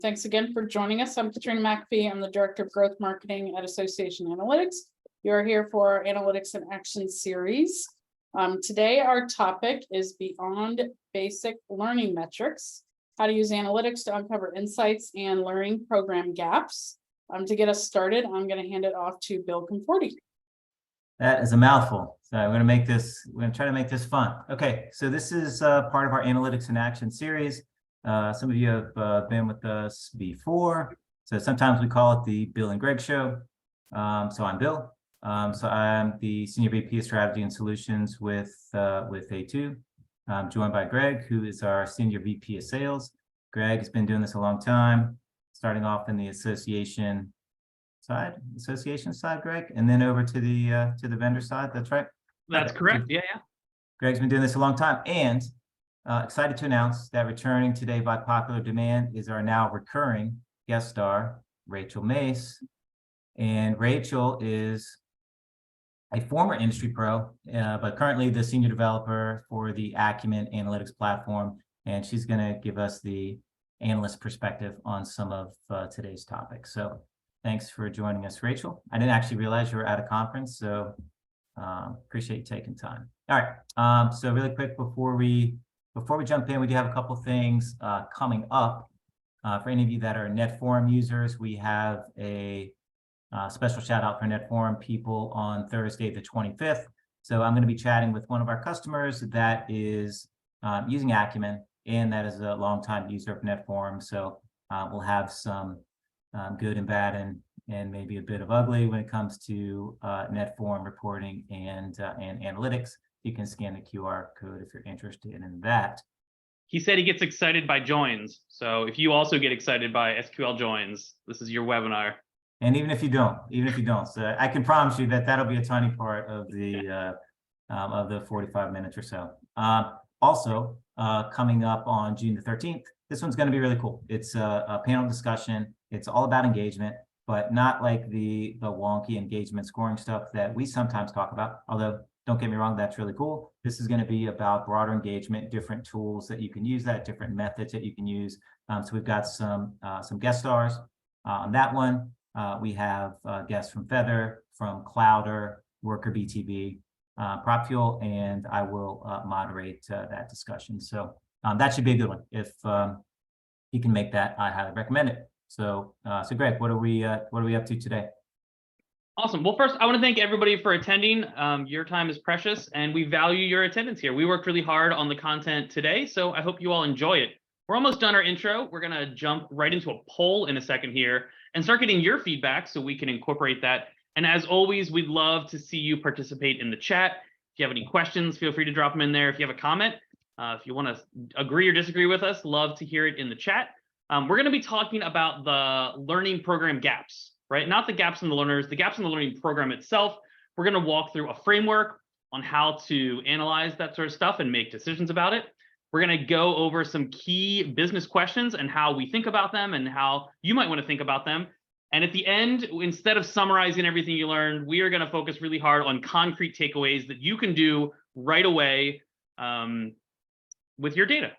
Thanks again for joining us. I'm Katrina McAfee. I'm the Director of Growth Marketing at Association Analytics. You're here for our Analytics in Action series. Today, our topic is Beyond Basic Learning Metrics, how to use analytics to uncover insights and learning program gaps. To get us started, I'm going to hand it off to Bill Conforti. That is a mouthful. So we're going to try to make this fun. Okay, so this is part of our Analytics in Action series. Some of you have been with us before. So sometimes we call it the Bill and Greg Show. So I'm Bill. So I'm the Senior VP of Strategy and Solutions with A2. I'm joined by Greg, who is our Senior VP of Sales. Greg has been doing this a long time, starting off in the association side, Greg, and then over to the vendor side. That's right. That's correct. Yeah. Greg's been doing this a long time, and excited to announce that returning today by popular demand is our now recurring guest star, Rachel Mace. And Rachel is a former industry pro, but currently the senior developer for the Acumen Analytics platform. And she's going to give us the analyst perspective on some of today's topics. So thanks for joining us, Rachel. I didn't actually realize you were at a conference, so appreciate you taking time. All right. So really quick before we jump in, we do have a couple things coming up. For any of you that are NetForum users, we have a special shout out for NetForum people on Thursday, the 25th. So I'm going to be chatting with one of our customers that is using Acumen, and that is a longtime user of NetForum. So we'll have some good and bad and maybe a bit of ugly when it comes to NetForum reporting and analytics. You can scan the QR code if you're interested in that. He said he gets excited by joins. So if you also get excited by SQL joins, this is your webinar. And even if you don't, so I can promise you that that'll be a tiny part of the 45 minutes or so. Also, coming up on June the 13th, this one's going to be really cool. It's a panel discussion. It's all about engagement, but not like the wonky engagement scoring stuff that we sometimes talk about. Although, don't get me wrong, that's really cool. This is going to be about broader engagement, different tools that you can use, different methods that you can use. So we've got some guest stars on that one. We have guests from Feather, from Clouder, Worker BTB, PropFuel, and I will moderate that discussion. So that should be a good one. If you can make that, I highly recommend it. So, Greg, what are we up to today? Awesome. Well, first, I want to thank everybody for attending. Your time is precious, and we value your attendance here. We worked really hard on the content today, so I hope you all enjoy it. We're almost done our intro. We're going to jump right into a poll in a second here and start getting your feedback so we can incorporate that. And as always, we'd love to see you participate in the chat. If you have any questions, feel free to drop them in there. If you have a comment, if you want to agree or disagree with us, love to hear it in the chat. We're going to be talking about the learning program gaps, right? Not the gaps in the learners, the gaps in the learning program itself. We're going to walk through a framework on how to analyze that sort of stuff and make decisions about it. We're going to go over some key business questions and how we think about them and how you might want to think about them. And at the end, instead of summarizing everything you learned, we are going to focus really hard on concrete takeaways that you can do right away with your data.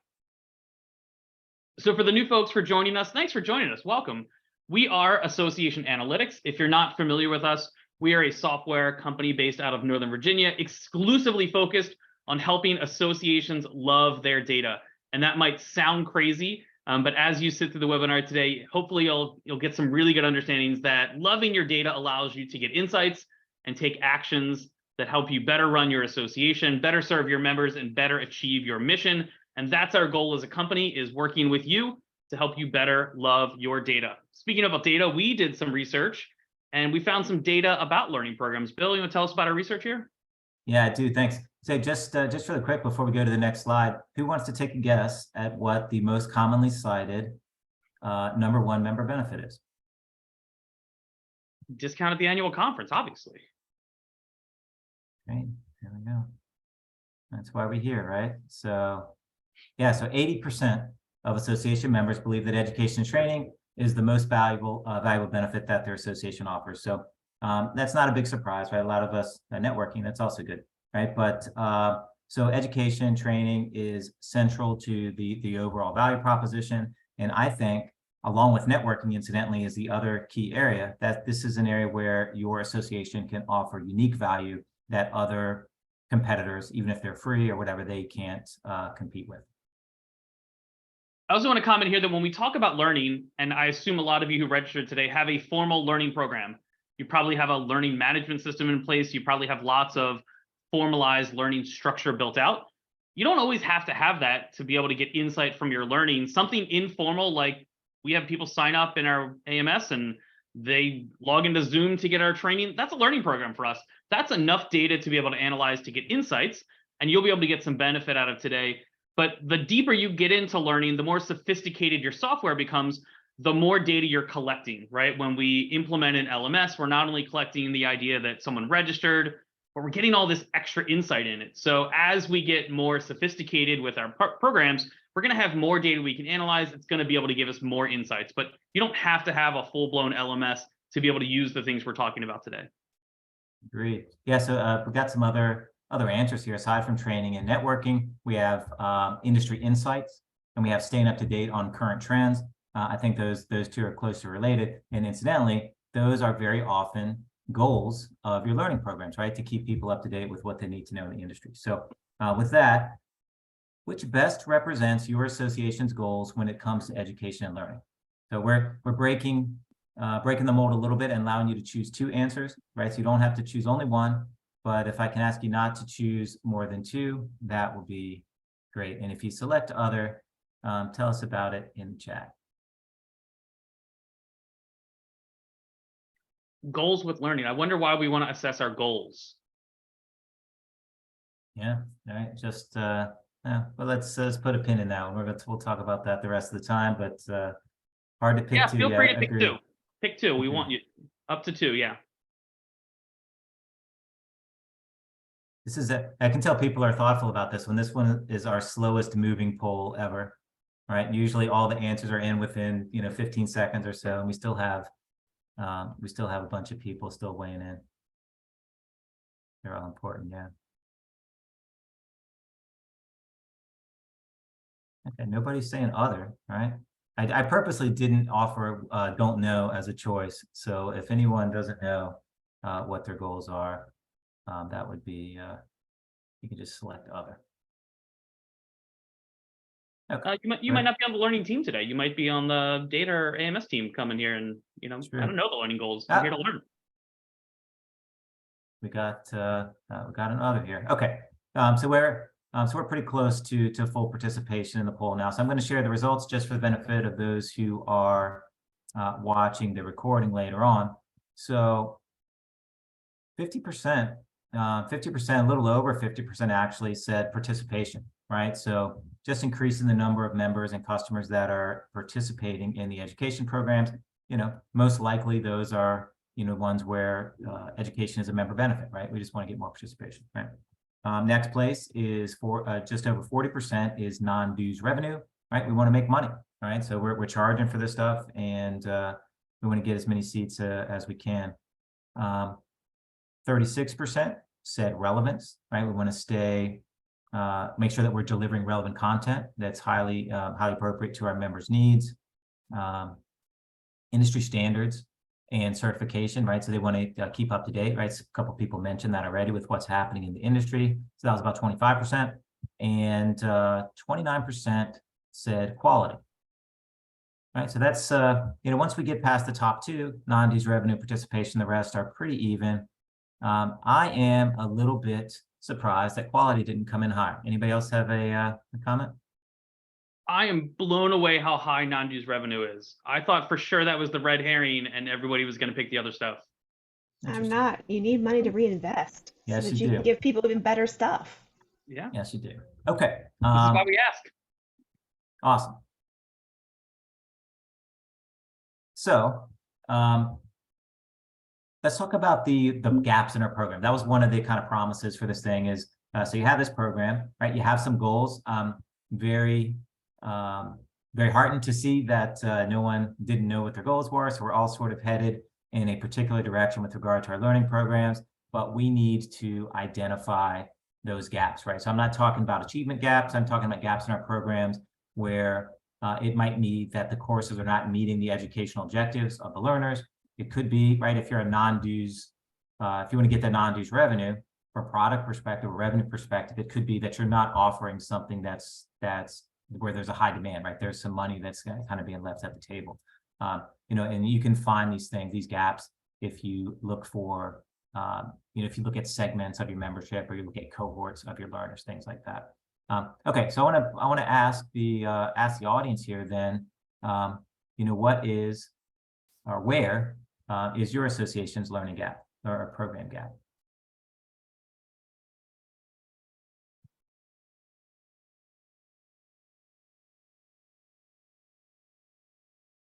So for the new folks for joining us, thanks for joining us. Welcome. We are Association Analytics. If you're not familiar with us, we are a software company based out of Northern Virginia, exclusively focused on helping associations love their data. And that might sound crazy, but as you sit through the webinar today, hopefully you'll get some really good understandings that loving your data allows you to get insights and take actions that help you better run your association, better serve your members, and better achieve your mission. And that's our goal as a company, is working with you to help you better love your data. Speaking about data, we did some research and we found some data about learning programs. Bill, you want to tell us about our research here? Yeah, I do. Thanks. So just really quick before we go to the next slide, who wants to take a guess at what the most commonly cited #1 member benefit is? Discount at the annual conference, obviously. Great. There we go. That's why we're here, right? So yeah, so 80% of association members believe that education and training is the most valuable benefit that their association offers. So that's not a big surprise, right? A lot of us networking, that's also good, right? But so education training is central to the overall value proposition. And I think along with networking, incidentally, is the other key area, that this is an area where your association can offer unique value that other competitors, even if they're free or whatever, they can't compete with. I also want to comment here that when we talk about learning, and I assume a lot of you who registered today have a formal learning program, you probably have a learning management system in place. You probably have lots of formalized learning structure built out. You don't always have to have that to be able to get insight from your learning. Something informal, like we have people sign up in our AMS and they log into Zoom to get our training. That's a learning program for us. That's enough data to be able to analyze to get insights, and you'll be able to get some benefit out of today. But the deeper you get into learning, the more sophisticated your software becomes, the more data you're collecting, right? When we implement an LMS, we're not only collecting the idea that someone registered, but we're getting all this extra insight in it. So as we get more sophisticated with our programs, we're going to have more data we can analyze. It's going to be able to give us more insights, but you don't have to have a full-blown LMS to be able to use the things we're talking about today. Agreed. Yeah, so we've got some other answers here. Aside from training and networking, we have industry insights, and we have staying up to date on current trends. I think those two are closely related. And incidentally, those are very often goals of your learning programs, right? To keep people up to date with what they need to know in the industry. So with that, which best represents your association's goals when it comes to education and learning? So we're breaking the mold a little bit and allowing you to choose two answers, right? So you don't have to choose only one, but if I can ask you not to choose more than two, that would be great. And if you select other, tell us about it in the chat. Goals with learning. I wonder why we want to assess our goals. Yeah, all right, just yeah, well, let's put a pin in that one. We'll talk about that the rest of the time, but hard to pick two. Feel free to pick agreed. two. Pick two. We Okay. want you up to two. Yeah. This is I can tell people are thoughtful about this one. This one is our slowest moving poll ever. All right. Usually all the answers are in within 15 seconds or so, and we still have a bunch of people still weighing in. They're all important, yeah. Okay, nobody's saying other, right? I purposely didn't offer don't know as a choice. So if anyone doesn't know what their goals are, that would be, you can just select other. Okay. You might not be on the learning team today. You might be on the data or AMS team coming here and, I don't know the learning goals. I'm here to learn. We got an other here. Okay. So we're pretty close to full participation in the poll now. So I'm going to share the results just for the benefit of those who are watching the recording later on. So 50%, a little over 50% actually said participation, right? So just increasing the number of members and customers that are participating in the education programs. Most likely those are ones where education is a member benefit, right? We just want to get more participation, right? Next place is for just over 40% is non-dues revenue, right? We want to make money, right? So we're charging for this stuff, and we want to get as many seats as we can. 36% said relevance, right? We want to stay, make sure that we're delivering relevant content that's highly appropriate to our members' needs. Industry standards and certification, right? So they want to keep up to date, right? So a couple of people mentioned that already with what's happening in the industry. So that was about 25%, and 29% said quality. Right, so that's once we get past the top two, non-dues revenue, participation, the rest are pretty even. I am a little bit surprised that quality didn't come in higher. Anybody else have a comment? I am blown away how high non-dues revenue is. I thought for sure that was the red herring and everybody was going to pick the other stuff. I'm not. You need money to reinvest Yes, so that you you do. can give people even better stuff. Yeah. Yes, you do. Okay. This is why we ask. Awesome. So let's talk about the gaps in our program. That was one of the kind of promises for this thing is, so you have this program, right? You have some goals. Very heartened to see that no one didn't know what their goals were. So we're all sort of headed in a particular direction with regard to our learning programs, but we need to identify those gaps, right? So I'm not talking about achievement gaps. I'm talking about gaps in our programs where It might mean that the courses are not meeting the educational objectives of the learners. It could be, right, if you're a non-dues, if you want to get the non-dues revenue from a product perspective or revenue perspective, it could be that you're not offering something that's where there's a high demand, right? There's some money that's kind of being left at the table. And you can find these things, these gaps, if you look for, if you look at segments of your membership or you look at cohorts of your learners, things like that. Okay, so I want to ask the audience here then, what is or where is your association's learning gap or program gap?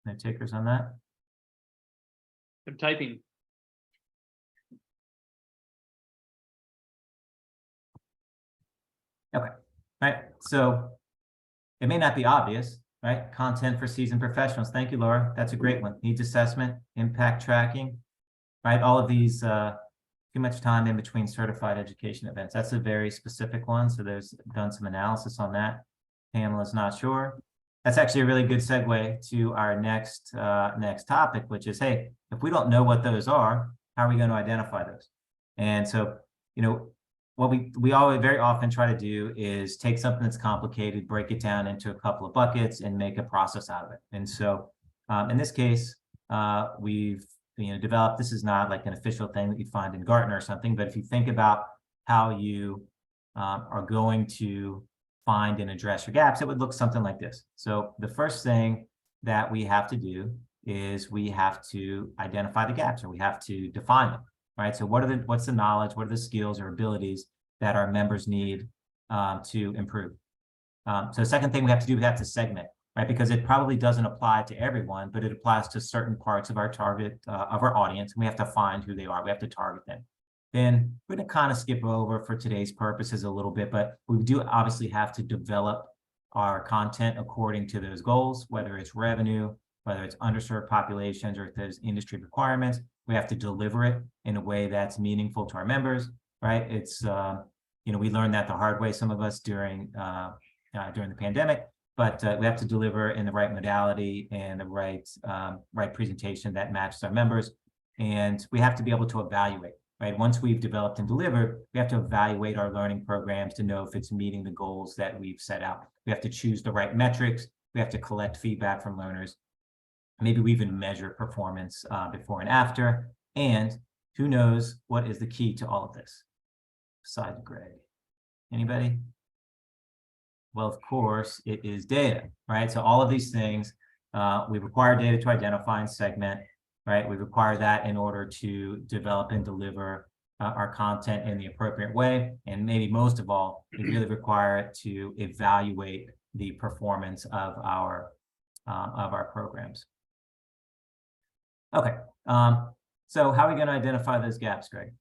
No takers on that? I'm typing. Okay, right. So it may not be obvious, right? Content for seasoned professionals. Thank you, Laura. That's a great one. Needs assessment, impact tracking, right? All of these, too much time in between certified education events. That's a very specific one. So there's done some analysis on that. Pamela's not sure. That's actually a really good segue to our next topic, which is, hey, if we don't know what those are, how are we going to identify those? And so, what we always very often try to do is take something that's complicated, break it down into a couple of buckets and make a process out of it. And so in this case, we've developed, this is not like an official thing that you find in Gartner or something, but if you think about how you are going to find and address your gaps, it would look something like this. So the first thing that we have to do is we have to identify the gaps, or we have to define them. Right. So what's the knowledge, what are the skills or abilities that our members need to improve? So the second thing we have to do, we have to segment, right? Because it probably doesn't apply to everyone, but it applies to certain parts of our target of our audience. And we have to find who they are. We have to target them. Then we're going to kind of skip over for today's purposes a little bit, but we do obviously have to develop our content according to those goals, whether it's revenue, whether it's underserved populations, or if there's industry requirements. We have to deliver it in a way that's meaningful to our members, right? It's, we learned that the hard way, some of us during the pandemic, but we have to deliver in the right modality and the right presentation that matches our members. And we have to be able to evaluate, right? Once we've developed and delivered, we have to evaluate our learning programs to know if it's meeting the goals that we've set out. We have to choose the right metrics. We have to collect feedback from learners. Maybe we even measure performance before and after. And who knows what is the key to all of this? Besides Greg. Anybody? Well, of course, it is data, right? So all of these things, we require data to identify and segment, right? We require that in order to develop and deliver our content in the appropriate way. And maybe most of all, we really require it to evaluate the performance of our programs. Okay, so how are we going to identify those gaps, Greg?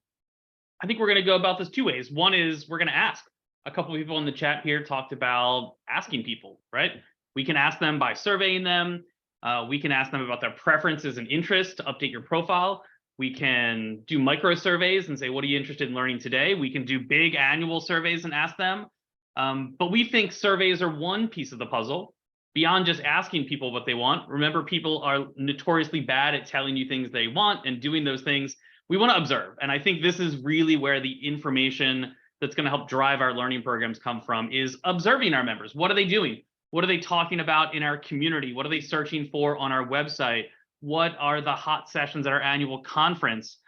I think we're going to go about this two ways. One is we're going to ask. A couple of people in the chat here talked about asking people, right? We can ask them by surveying them. We can ask them about their preferences and interests to update your profile. We can do micro surveys and say, what are you interested in learning today? We can do big annual surveys and ask them. But we think surveys are one piece of the puzzle. Beyond just asking people what they want. Remember, people are notoriously bad at telling you things they want and doing those things. We want to observe. And I think this is really where the information that's going to help drive our learning programs come from, is observing our members. What are they doing? What are they talking about in our community? What are they searching for on our website? What are the hot sessions at our annual conference?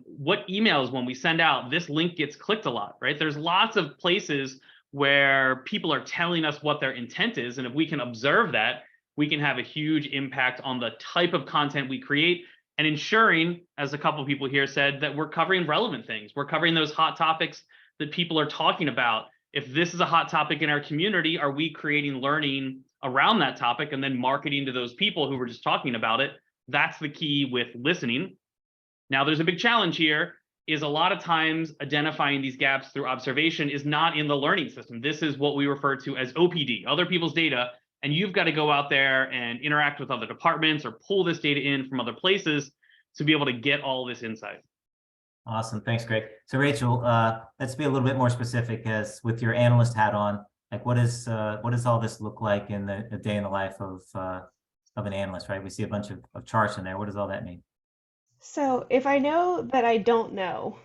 What emails, when we send out, this link gets clicked a lot, right? There's lots of places where people are telling us what their intent is. And if we can observe that, we can have a huge impact on the type of content we create and ensuring, as a couple of people here said, that we're covering relevant things. We're covering those hot topics that people are talking about. If this is a hot topic in our community, are we creating learning around that topic and then marketing to those people who were just talking about it? That's the key with listening. Now, there's a big challenge here. Is a lot of times identifying these gaps through observation is not in the learning system. This is what we refer to as OPD, other people's data. And you've got to go out there and interact with other departments or pull this data in from other places to be able to get all this insight. Awesome. Thanks, Greg. So Rachel, let's be a little bit more specific, as with your analyst hat on, Like what does all this look like in the day in the life of an analyst, right? We see a bunch of charts in there. What does all that mean? So if I know that I don't know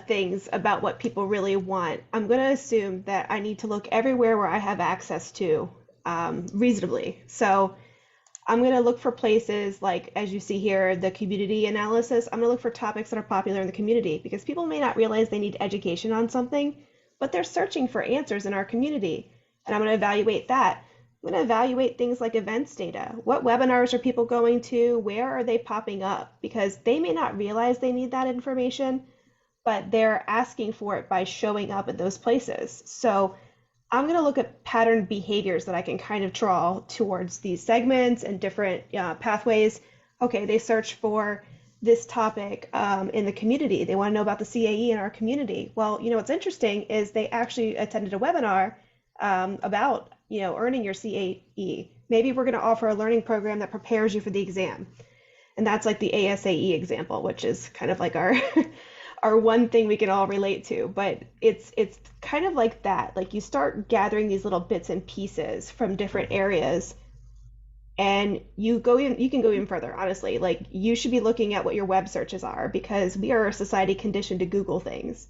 things about what people really want, I'm going to assume that I need to look everywhere where I have access to reasonably. So I'm going to look for places like, as you see here, the community analysis. I'm going to look for topics that are popular in the community because people may not realize they need education on something, but they're searching for answers in our community. And I'm going to evaluate that. I'm going to evaluate things like events data. What webinars are people going to? Where are they popping up? Because they may not realize they need that information, but they're asking for it by showing up at those places. So I'm going to look at pattern behaviors that I can kind of draw towards these segments and different pathways. Okay, they search for this topic in the community. They want to know about the CAE in our community. Well, what's interesting is they actually attended a webinar about, earning your CAE. Maybe we're going to offer a learning program that prepares you for the exam. And that's like the ASAE example, which is kind of like our our one thing we can all relate to, but it's kind of like that. Like you start gathering these little bits and pieces from different areas, and you can go even further, honestly. Like you should be looking at what your web searches are because we are a society conditioned to Google things.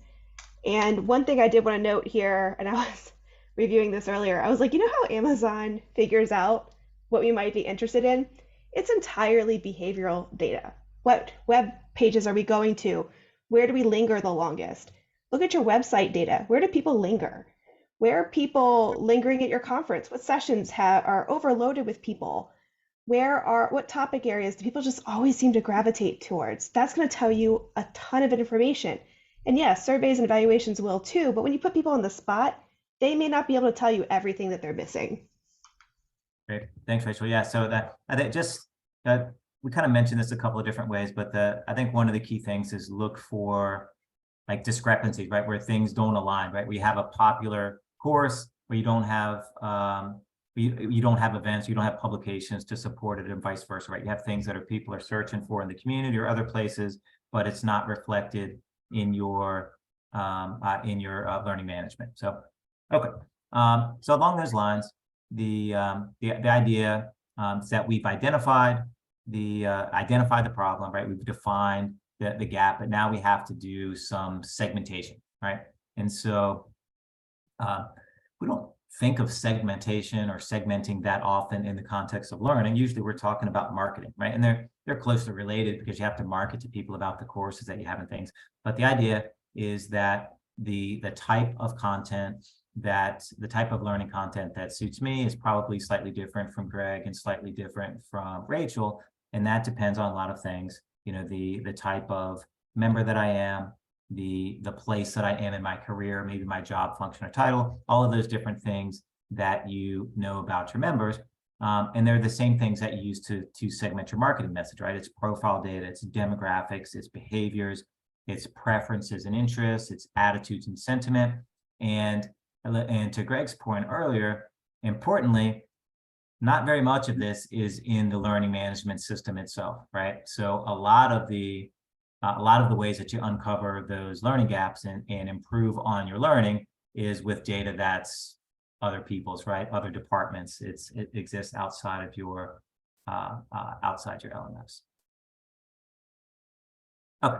And one thing I did want to note here, and I was reviewing this earlier, I was like, how Amazon figures out what we might be interested in? It's entirely behavioral data. What web pages are we going to? Where do we linger the longest? Look at your website data. Where do people linger? Where are people lingering at your conference? What sessions are overloaded with people? What topic areas do people just always seem to gravitate towards? That's going to tell you a ton of information. And yes, surveys and evaluations will too, but when you put people on the spot, they may not be able to tell you everything that they're missing. Great, thanks, Rachel. Yeah, so I think just we kind of mentioned this a couple of different ways, but I think one of the key things is look for like discrepancies, right? Where things don't align, right? We have a popular course where you don't have you don't have events, you don't have publications to support it, and vice versa, right? You have things that people are searching for in the community or other places, but it's not reflected in your learning management. So, okay. So along those lines, the idea is that we've identified the problem, right? We've defined the gap, but now we have to do some segmentation, right? And so we don't think of segmentation or segmenting that often in the context of learning. Usually we're talking about marketing, right? And they're closely related because you have to market to people about the courses that you have and things. But the idea is that the type of content the type of learning content that suits me is probably slightly different from Greg and slightly different from Rachel. And that depends on a lot of things, the type of member that I am, the place that I am in my career, maybe my job function or title, all of those different things that you know about your members. And they're the same things that you use to segment your marketing message, right? It's profile data, it's demographics, it's behaviors, it's preferences and interests, it's attitudes and sentiment. And to Greg's point earlier, importantly, not very much of this is in the learning management system itself, right? So a lot of the ways that you uncover those learning gaps and improve on your learning is with data that's other people's, right? Other departments. It exists outside of your LMS. Okay.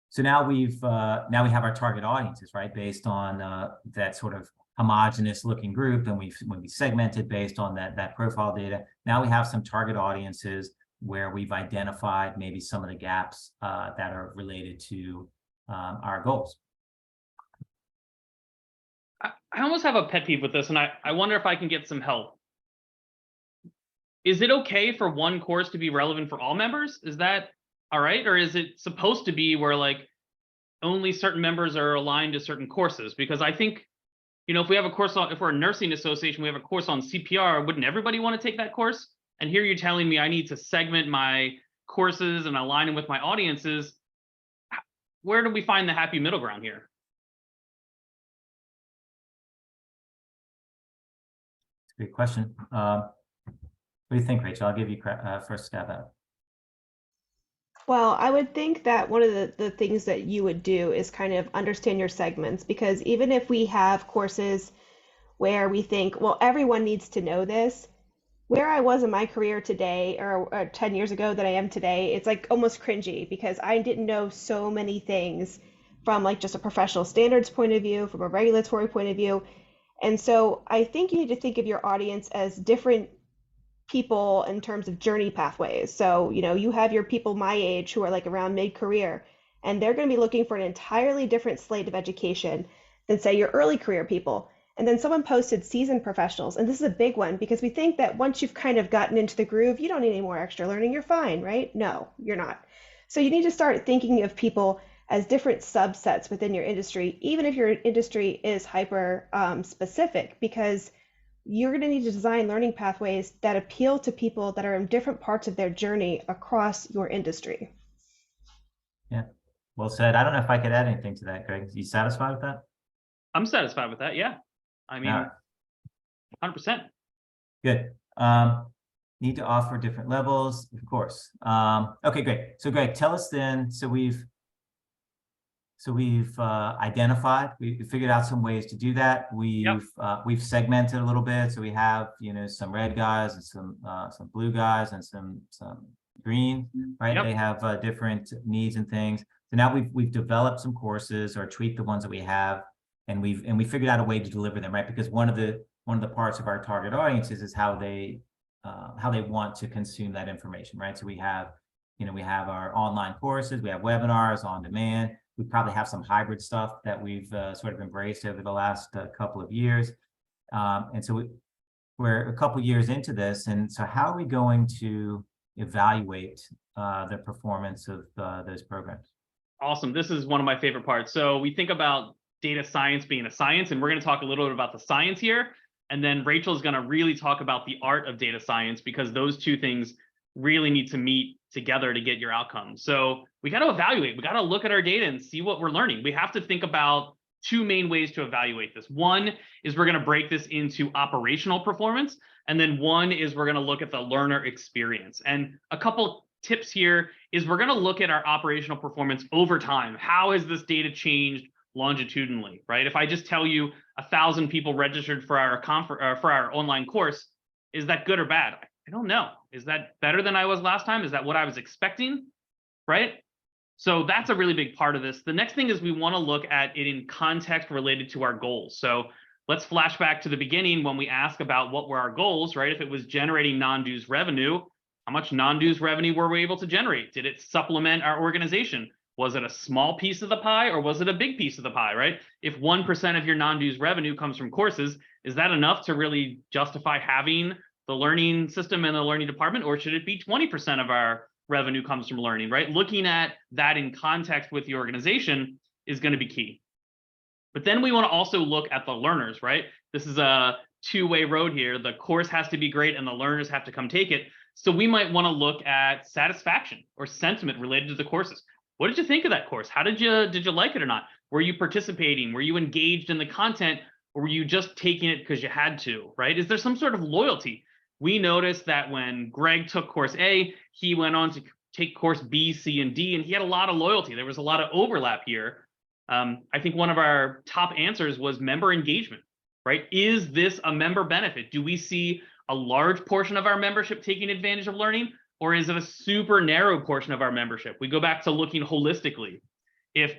So now we have our target audiences, right? Based on that sort of homogeneous looking group, and when we segmented based on that profile data. Now we have some target audiences where we've identified maybe some of the gaps that are related to our goals. I almost have a pet peeve with this, and I wonder if I can get some help. Is it okay for one course to be relevant for all members? Is that all right? Or is it supposed to be where like only certain members are aligned to certain courses? Because I think, if we have a course on, if we're a nursing association, we have a course on CPR, wouldn't everybody want to take that course? And here you're telling me I need to segment my courses and align them with my audiences. Where do we find the happy middle ground here? It's a good question. What do you think, Rachel? I'll give you first stab at it. Well, I would think that one of the things that you would do is kind of understand your segments, because even if we have courses where we think, well, everyone needs to know this, where I was in my career today or 10 years ago that I am today, it's like almost cringy because I didn't know so many things from like just a professional standards point of view, from a regulatory point of view. And so I think you need to think of your audience as different people in terms of journey pathways. So, you have your people my age who are like around mid-career, and they're going to be looking for an entirely different slate of education than, say, your early career people. And then someone posted seasoned professionals, and this is a big one because we think that once you've kind of gotten into the groove, you don't need any more extra learning, you're fine, right? No, you're not. So you need to start thinking of people as different subsets within your industry, even if your industry is hyper specific, because you're going to need to design learning pathways that appeal to people that are in different parts of their journey across your industry. Yeah, well said. I don't know if I could add anything to that, Greg. Are you satisfied with that? I'm satisfied with that. Yeah. I mean, All right. 100%. Good. Need to offer different levels, of course. Okay, great. So Greg, tell us then, so we've identified, we figured out some ways to do that. We've segmented a little bit. So we have, some red guys and some blue guys and some green, right? Yep. They have different needs and things. So now we've developed some courses or tweaked the ones that we have, and we figured out a way to deliver them, right? Because one of the parts of our target audiences is how they want to consume that information, right? So we have our online courses, we have webinars on demand. We probably have some hybrid stuff that we've sort of embraced over the last couple of years. And so we're a couple years into this. And so how are we going to evaluate the performance of those programs? Awesome. This is one of my favorite parts. So we think about data science being a science, and we're going to talk a little bit about the science here. And then Rachel is going to really talk about the art of data science, because those two things really need to meet together to get your outcome. So we got to evaluate, we got to look at our data and see what we're learning. We have to think about two main ways to evaluate this. One is we're going to break this into operational performance. And then one is we're going to look at the learner experience. And a couple tips here is we're going to look at our operational performance over time. How has this data changed longitudinally, right? If I just tell you 1,000 people registered for our online course, is that good or bad? I don't know. Is that better than I was last time? Is that what I was expecting? Right? So that's a really big part of this. The next thing is we want to look at it in context related to our goals. So let's flash back to the beginning when we ask about what were our goals, right? If it was generating non-dues revenue, how much non-dues revenue were we able to generate? Did it supplement our organization? Was it a small piece of the pie or was it a big piece of the pie, right? If 1% of your non-dues revenue comes from courses, is that enough to really justify having the learning system and the learning department, or should it be 20% of our revenue comes from learning, right? Looking at that in context with the organization is going to be key. But then we want to also look at the learners, right? This is a two-way road here. The course has to be great and the learners have to come take it. So we might want to look at satisfaction or sentiment related to the courses. What did you think of that course? How did you like it or not? Were you participating? Were you engaged in the content, or were you just taking it because you had to, right? Is there some sort of loyalty? We noticed that when Greg took course A, he went on to take course B, C, and D, and he had a lot of loyalty. There was a lot of overlap here. I think one of our top answers was member engagement, right? Is this a member benefit? Do we see a large portion of our membership taking advantage of learning, or is it a super narrow portion of our membership? We go back to looking holistically. If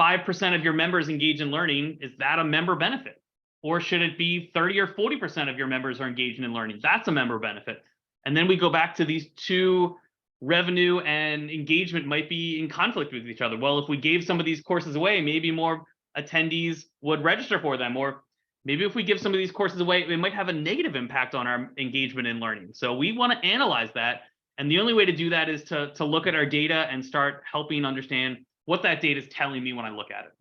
5% of your members engage in learning, is that a member benefit? Or should it be 30 or 40% of your members are engaging in learning? That's a member benefit. And then we go back to these two, revenue and engagement might be in conflict with each other. Well, if we gave some of these courses away, maybe more attendees would register for them. Or maybe if we give some of these courses away, it might have a negative impact on our engagement in learning. So we want to analyze that. And the only way to do that is to look at our data and start helping understand what that data is telling me when I look at it.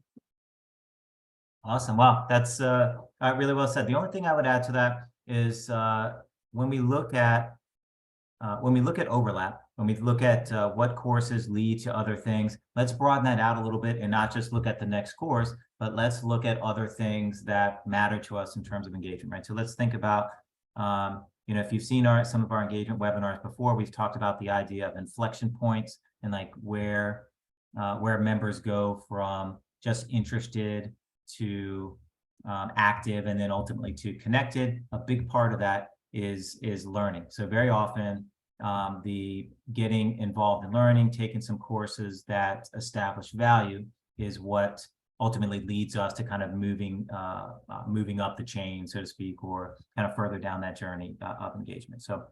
Awesome. Wow, that's really well said. The only thing I would add to that is when we look at overlap, when we look at what courses lead to other things, let's broaden that out a little bit and not just look at the next course, but let's look at other things that matter to us in terms of engagement, right? So let's think about, if you've seen some of our engagement webinars before, we've talked about the idea of inflection points and like where members go from just interested to active and then ultimately to connected. A big part of that is learning. So very often the getting involved in learning, taking some courses that establish value is what ultimately leads us to kind of moving up the chain, so to speak, or kind of further down that journey of engagement. So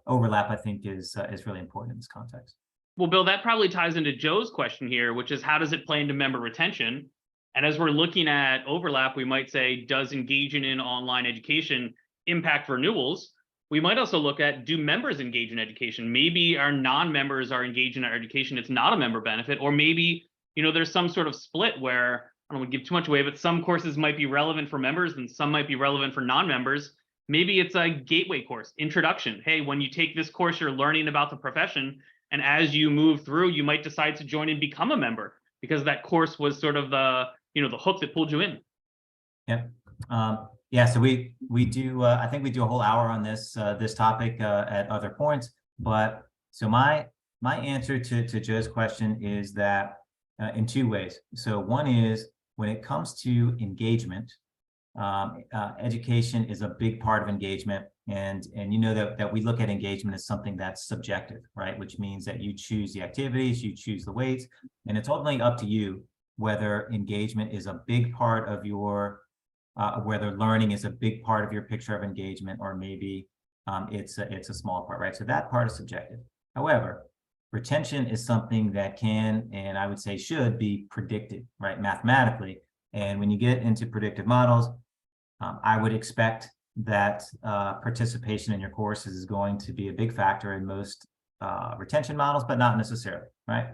overlap, I think, is really important in this context. Well, Bill, that probably ties into Joe's question here, which is how does it play into member retention? And as we're looking at overlap, we might say, does engaging in online education impact renewals? We might also look at, do members engage in education? Maybe our non-members are engaged in our education. It's not a member benefit, or maybe, there's some sort of split where, I don't want to give too much away, but some courses might be relevant for members and some might be relevant for non-members. Maybe it's a gateway course, introduction. Hey, when you take this course, you're learning about the profession. And as you move through, you might decide to join and become a member because that course was sort of the hook that pulled you in. Yep. Yeah. So we do. I think we do a whole hour on this topic at other points. But so my answer to Joe's question is that in two ways. So one is when it comes to engagement, education is a big part of engagement. And that we look at engagement as something that's subjective, right? Which means that you choose the activities, you choose the weights, and it's ultimately up to you whether engagement is a big part of your, whether learning is a big part of your picture of engagement, or maybe it's a small part, right? So that part is subjective. However, retention is something that can, and I would say should be predicted, right? Mathematically. And when you get into predictive models, I would expect that participation in your courses is going to be a big factor in most retention models, but not necessarily, right?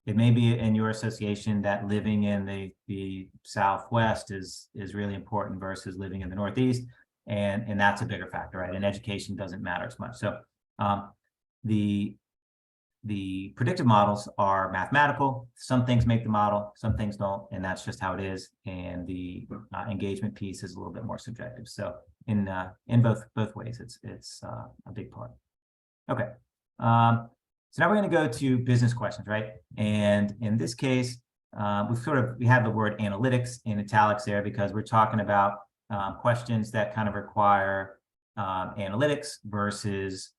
It may be in your association that living in the Southwest is really important versus living in the Northeast, and that's a bigger factor, right? And education doesn't matter as much. So the predictive models are mathematical. Some things make the model, some things don't, and that's just how it is. And the engagement piece is a little bit more subjective. So in both ways, it's a big part. Okay. So now we're going to go to business questions, right? And in this case, we have the word analytics in italics there because we're talking about questions that kind of require analytics versus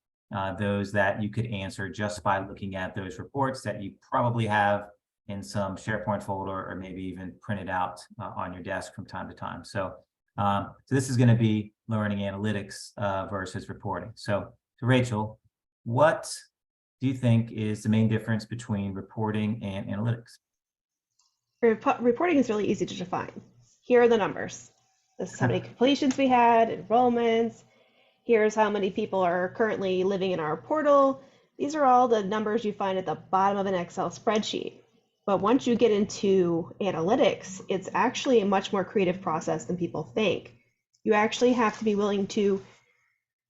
those that you could answer just by looking at those reports that you probably have in some SharePoint folder or maybe even printed out on your desk from time to time. So, so this is going to be learning analytics versus reporting. So Rachel, what do you think is the main difference between reporting and analytics? Reporting is really easy to define. Here are the numbers. This is how many completions we had, enrollments. Here's how many people are currently living in our portal. These are all the numbers you find at the bottom of an Excel spreadsheet. But once you get into analytics, it's actually a much more creative process than people think. You actually have to be willing to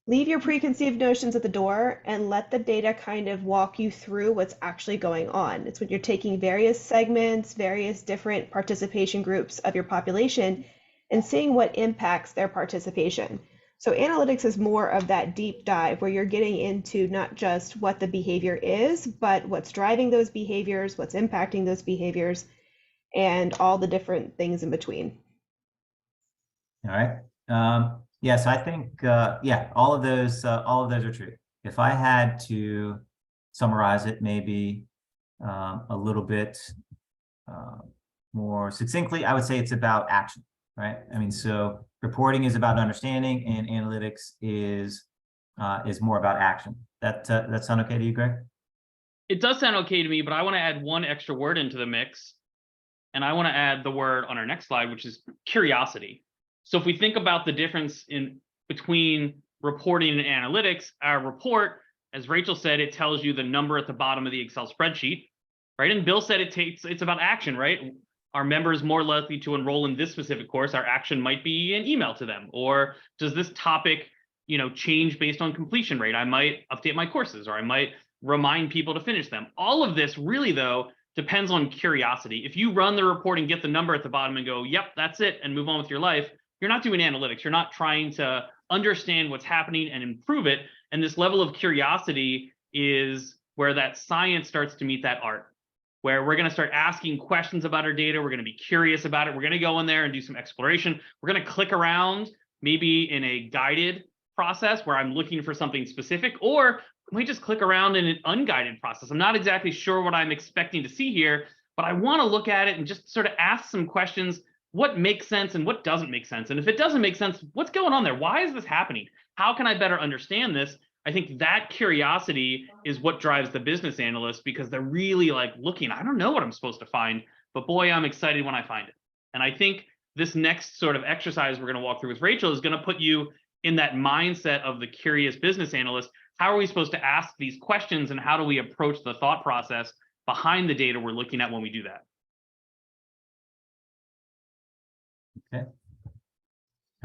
leave your preconceived notions at the door and let the data kind of walk you through what's actually going on. It's when you're taking various segments, various different participation groups of your population and seeing what impacts their participation. So analytics is more of that deep dive where you're getting into not just what the behavior is, but what's driving those behaviors, what's impacting those behaviors, and all the different things in between. All right. Yes, I think, yeah, all of those are true. If I had to summarize it maybe a little bit more succinctly, I would say it's about action, right? I mean, so reporting is about understanding and analytics is more about action. That sound okay to you, Greg? It does sound okay to me, but I want to add one extra word into the mix. And I want to add the word on our next slide, which is curiosity. So if we think about the difference between reporting and analytics, our report, as Rachel said, it tells you the number at the bottom of the Excel spreadsheet, right? And Bill said it's about action, right? Are members more likely to enroll in this specific course? Our action might be an email to them. Or does this topic, change based on completion rate? I might update my courses, or I might remind people to finish them. All of this really, though, depends on curiosity. If you run the report and get the number at the bottom and go, yep, that's it, and move on with your life, you're not doing analytics. You're not trying to understand what's happening and improve it. And this level of curiosity is where that science starts to meet that art, where we're going to start asking questions about our data. We're going to be curious about it. We're going to go in there and do some exploration. We're going to click around, maybe in a guided process where I'm looking for something specific, or we just click around in an unguided process. I'm not exactly sure what I'm expecting to see here, but I want to look at it and just sort of ask some questions. What makes sense and what doesn't make sense? And if it doesn't make sense, what's going on there? Why is this happening? How can I better understand this? I think that curiosity is what drives the business analyst, because they're really like looking, I don't know what I'm supposed to find, but boy, I'm excited when I find it. And I think this next sort of exercise we're going to walk through with Rachel is going to put you in that mindset of the curious business analyst. How are we supposed to ask these questions, and how do we approach the thought process behind the data we're looking at when we do that?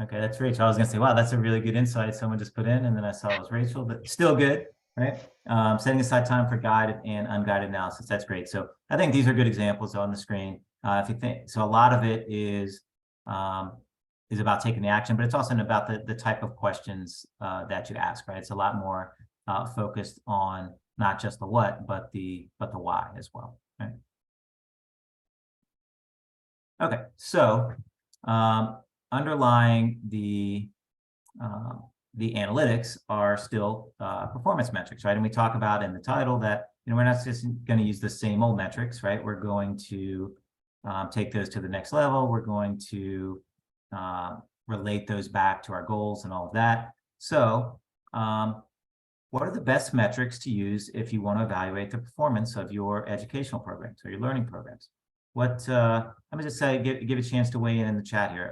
Okay, that's Rachel. I was gonna say, wow, that's a really good insight someone just put in, and then I saw it was Rachel, but still good, right? Setting aside time for guided and unguided analysis. That's great. So I think these are good examples on the screen. If you think so, a lot of it is about taking the action, but it's also about the type of questions that you ask, right? It's a lot more focused on not just the what, but the why as well, right? Okay, so underlying the analytics are still performance metrics, right? And we talk about in the title that, you know, we're not just going to use the same old metrics, right? We're going to take those to the next level. We're going to relate those back to our goals and all of that. So what are the best metrics to use if you want to evaluate the performance of your educational programs or your learning programs? What let me just say, give a chance to weigh in the chat here.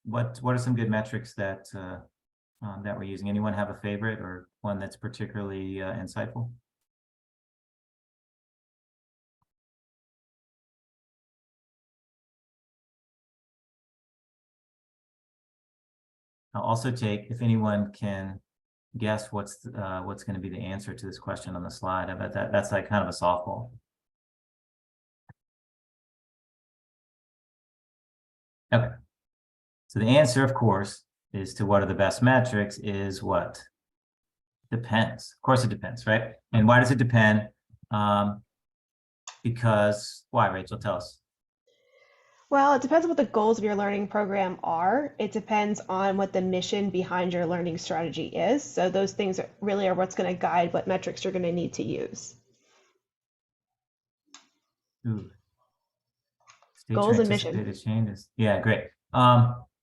What are some good metrics that that we're using? Anyone have a favorite or one that's particularly insightful? I'll also take, if anyone can guess what's going to be the answer to this question on the slide. I bet that's like kind of a softball. Okay. So the answer, of course, is to what are the best metrics is what? Depends. Of course it depends, right? And why does it depend? Because why, Rachel? Tell us. Well, it depends on what the goals of your learning program are. It depends on what the mission behind your learning strategy is. So those things really are what's going to guide what metrics you're going to need to use. Ooh. Goals and mission. Changes. Yeah, great.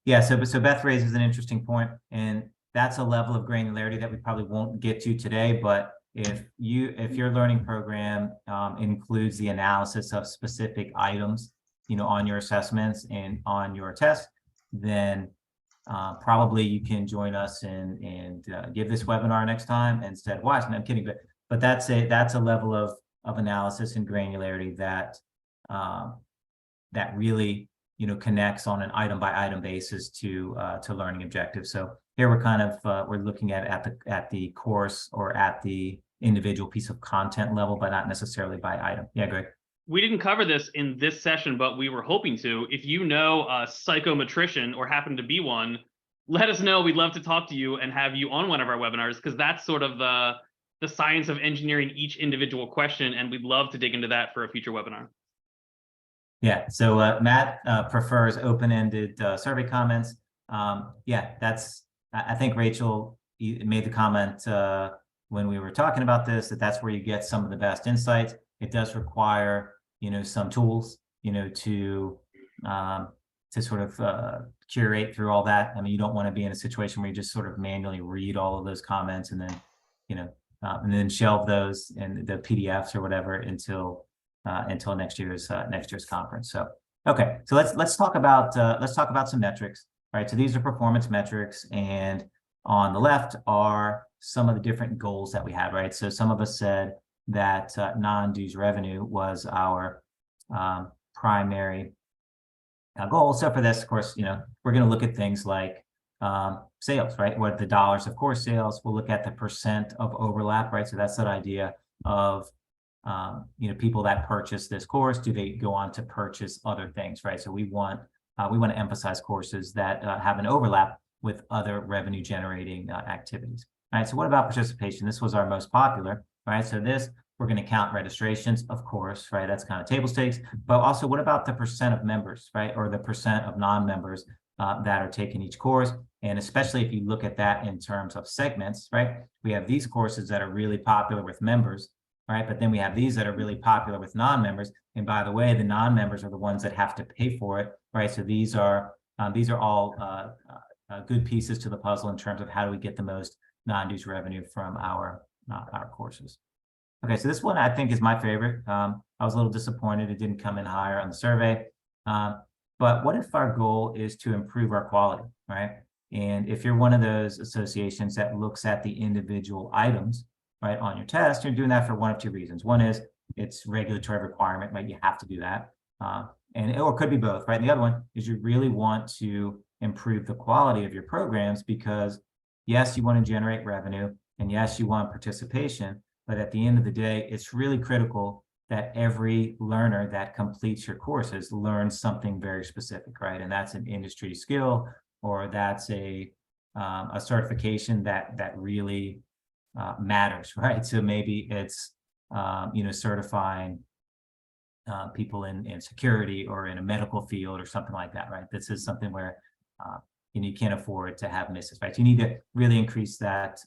Yeah, so Beth raises an interesting point, and that's a level of granularity that we probably won't get to today. But if your learning program includes the analysis of specific items, you know, on your assessments and on your test, then probably you can join us and give this webinar next time instead of watching. I'm kidding, but that's a level of analysis and granularity that that really, you know, connects on an item by item basis to learning objectives. So here we're kind of we're looking at the course or at the individual piece of content level, but not necessarily by item. Yeah, Greg. We didn't cover this in this session, but we were hoping to. If you know a psychometrician or happen to be one, let us know. We'd love to talk to you and have you on one of our webinars, because that's sort of the science of engineering each individual question, and we'd love to dig into that for a future webinar. Yeah, so Matt prefers open-ended survey comments. Yeah, I think Rachel made the comment when we were talking about this, that's where you get some of the best insights. It does require, you know, some tools, you know, to sort of curate through all that. I mean, you don't want to be in a situation where you just sort of manually read all of those comments and then, you know, and then shelve those in the PDFs or whatever until next year's conference. So, okay, so let's talk about some metrics, right? So these are performance metrics, and on the left are some of the different goals that we had, right? So some of us said that non-dues revenue was our primary goal. So for this, of course, you know, we're going to look at things like sales, right? What the dollars of course sales. We'll look at the percent of overlap, right? So that's that idea of you know, people that purchase this course, do they go on to purchase other things, right? So we want to emphasize courses that have an overlap with other revenue generating activities. All right, so what about participation? This was our most popular, right? So this we're going to count registrations, of course, right? That's kind of table stakes. But also, what about the percent of members, right? Or the percent of non-members that are taking each course? And especially if you look at that in terms of segments, right? We have these courses that are really popular with members, right? But then we have these that are really popular with non-members. And by the way, the non-members are the ones that have to pay for it, right? So these are all good pieces to the puzzle in terms of how do we get the most non-dues revenue from our courses. Okay, so this one I think is my favorite. I was a little disappointed it didn't come in higher on the survey. But what if our goal is to improve our quality, right? And if you're one of those associations that looks at the individual items, right, on your test, you're doing that for one of two reasons. One is it's regulatory requirement, right? You have to do that. Or it could be both, right? And the other one is you really want to improve the quality of your programs because yes, you want to generate revenue and yes, you want participation, but at the end of the day, it's really critical that every learner that completes your courses learns something very specific, right? And that's an industry skill, or that's a certification that really matters, right? So maybe it's certifying people in security or in a medical field or something like that, right? This is something where you can't afford to have misses, right? So you need to really increase that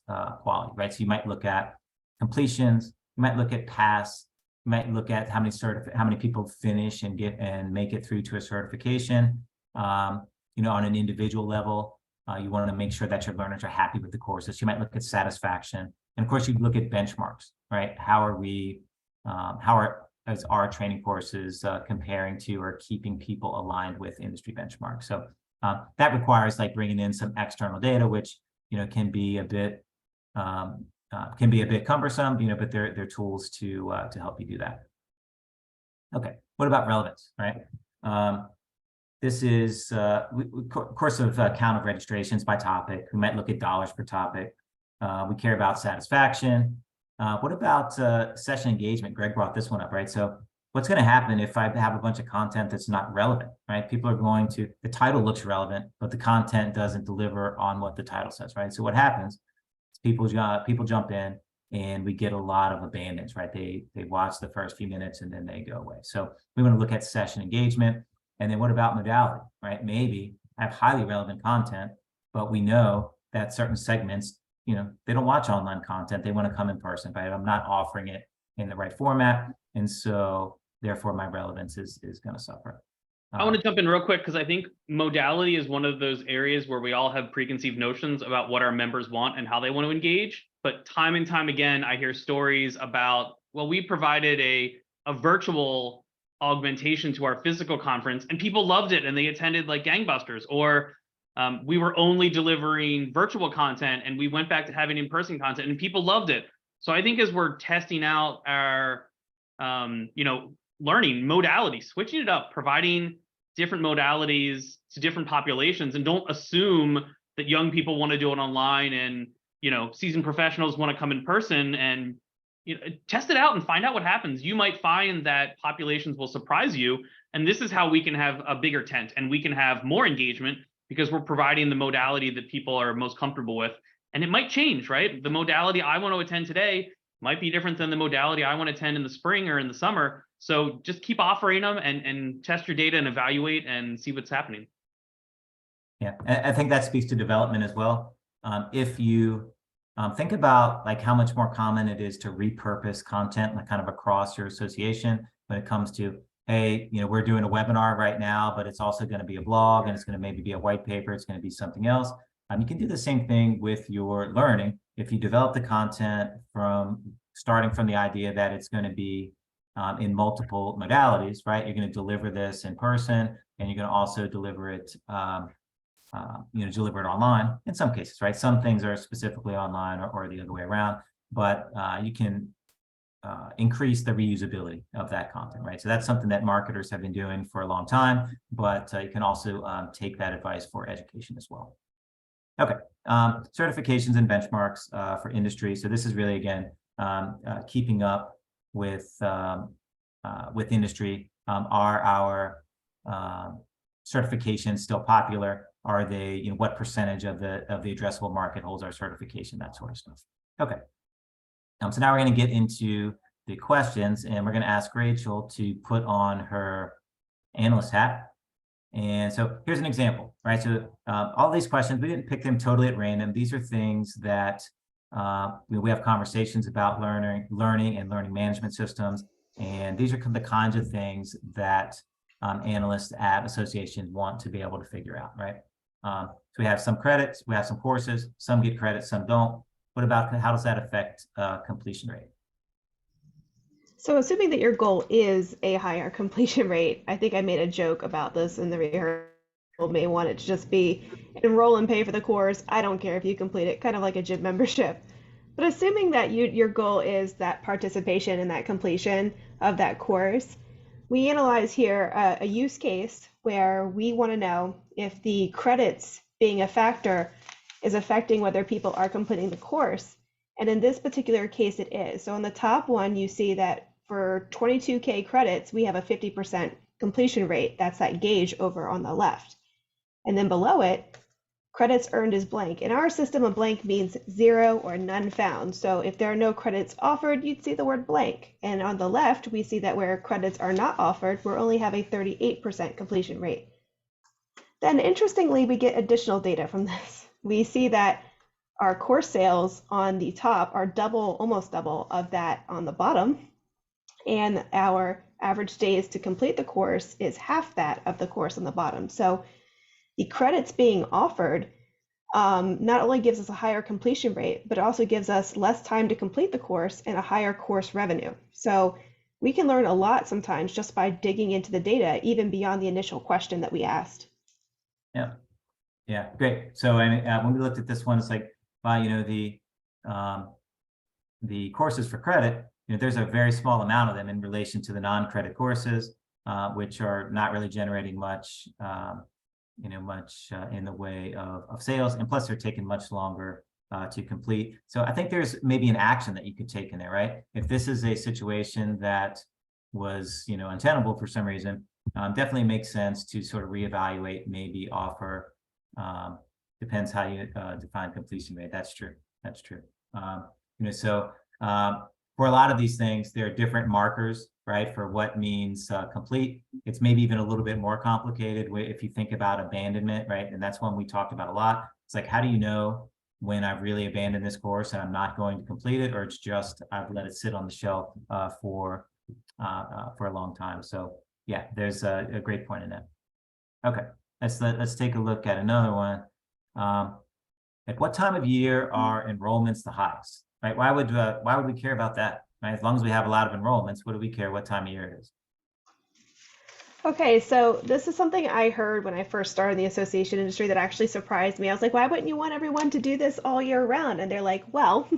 quality, right? So you might look at completions, you might look at pass, you might look at how many people finish and make it through to a certification. On an individual level, you want to make sure that your learners are happy with the courses. You might look at satisfaction, and of course, you look at benchmarks, right? How are our training courses comparing to or keeping people aligned with industry benchmarks? So that requires like bringing in some external data, which can be a bit cumbersome, but they're tools to help you do that. Okay, what about relevance, right? This is course of count of registrations by topic. We might look at dollars per topic. We care about satisfaction. What about session engagement? Greg brought this one up, right? So what's going to happen if I have a bunch of content that's not relevant, right? People are going to, the title looks relevant, but the content doesn't deliver on what the title says, right? So what happens is people jump in and we get a lot of abandons, right? They watch the first few minutes and then they go away. So we want to look at session engagement. And then what about modality, right? Maybe I have highly relevant content, but we know that certain segments, they don't watch online content. They want to come in person, right? I'm not offering it in the right format. And so therefore my relevance is going to suffer. I want to jump in real quick because I think modality is one of those areas where we all have preconceived notions about what our members want and how they want to engage. But time and time again, I hear stories about, well, we provided a virtual augmentation to our physical conference and people loved it and they attended like gangbusters, or we were only delivering virtual content and we went back to having in-person content and people loved it. So I think as we're testing out our learning modalities, switching it up, providing different modalities to different populations, and don't assume that young people want to do it online and seasoned professionals want to come in person, and test it out and find out what happens. You might find that populations will surprise you, and this is how we can have a bigger tent and we can have more engagement because we're providing the modality that people are most comfortable with. And it might change, right? The modality I want to attend today might be different than the modality I want to attend in the spring or in the summer. So just keep offering them and test your data and evaluate and see what's happening. Yeah, I think that speaks to development as well. If you think about like how much more common it is to repurpose content like kind of across your association when it comes to, hey, we're doing a webinar right now, but it's also going to be a blog and it's going to maybe be a white paper. It's going to be something else. You can do the same thing with your learning. If you develop the content starting from the idea that it's going to be in multiple modalities, right? You're going to deliver this in person and you're going to also deliver it online in some cases, right? Some things are specifically online or the other way around, but you can increase the reusability of that content, right? So that's something that marketers have been doing for a long time, but you can also take that advice for education as well. Okay, certifications and benchmarks for industry. So this is really, again, keeping up with industry. Are our certifications still popular? Are they, what percentage of the addressable market holds our certification, that sort of stuff. Okay. So now we're going to get into the questions, and we're going to ask Rachel to put on her analyst hat. And so here's an example, right? So all these questions, we didn't pick them totally at random. These are things that we have conversations about learning and learning management systems. And these are the kinds of things that analysts at associations want to be able to figure out, right? So we have some credits, we have some courses, some get credits, some don't. What about, how does that affect completion rate? So assuming that your goal is a higher completion rate, I think I made a joke about this in the rehearsal. May want it to just be enroll and pay for the course. I don't care if you complete it, kind of like a gym membership. But assuming that your goal is that participation and that completion of that course, we analyze here a use case where we want to know if the credits being a factor is affecting whether people are completing the course. And in this particular case, it is. So on the top one, you see that for 22K credits, we have a 50% completion rate. That's that gauge over on the left. And then below it, credits earned is blank. In our system, a blank means 0 or none found. So if there are no credits offered, you'd see the word blank. And on the left, we see that where credits are not offered, we only have a 38% completion rate. Then interestingly, we get additional data from this. We see that our course sales on the top are double, almost double of that on the bottom. And our average days to complete the course is half that of the course on the bottom. So the credits being offered not only gives us a higher completion rate, but also gives us less time to complete the course and a higher course revenue. So we can learn a lot sometimes just by digging into the data, even beyond the initial question that we asked. Yeah, yeah, great. So when we looked at this one, it's like, wow, you know, the courses for credit, you know, there's a very small amount of them in relation to the non-credit courses, which are not really generating much, you know, in the way of sales, and plus they're taking much longer to complete. So I think there's maybe an action that you could take in there, right? If this is a situation that was, you know, untenable for some reason, definitely makes sense to sort of reevaluate, maybe offer, depends how you define completion rate. That's true. That's true. You know, so for a lot of these things, there are different markers, right, for what means complete. It's maybe even a little bit more complicated if you think about abandonment, right? And that's one we talked about a lot. It's like, how do you know when I've really abandoned this course and I'm not going to complete it, or it's just I've let it sit on the shelf for a long time. So yeah, there's a great point in that. Okay, let's take a look at another one. At what time of year are enrollments the highest? Right? Why would we care about that? Right? As long as we have a lot of enrollments, what do we care what time of year it is? Okay, so this is something I heard when I first started in the association industry that actually surprised me. I was like, why wouldn't you want everyone to do this all year round? And they're like, well,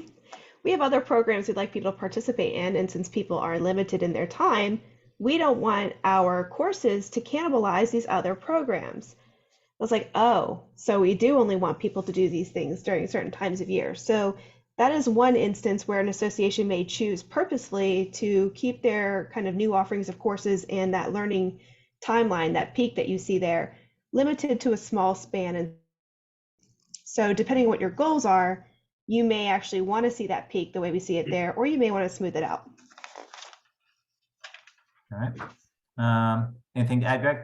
we have other programs we'd like people to participate in, and since people are limited in their time, we don't want our courses to cannibalize these other programs. I was like, oh, so we do only want people to do these things during certain times of year. So that is one instance where an association may choose purposely to keep their kind of new offerings of courses and that learning timeline, that peak that you see there, limited to a small span. And so depending on what your goals are, you may actually want to see that peak the way we see it there, or you may want to smooth it out. All right. Anything to add, Greg?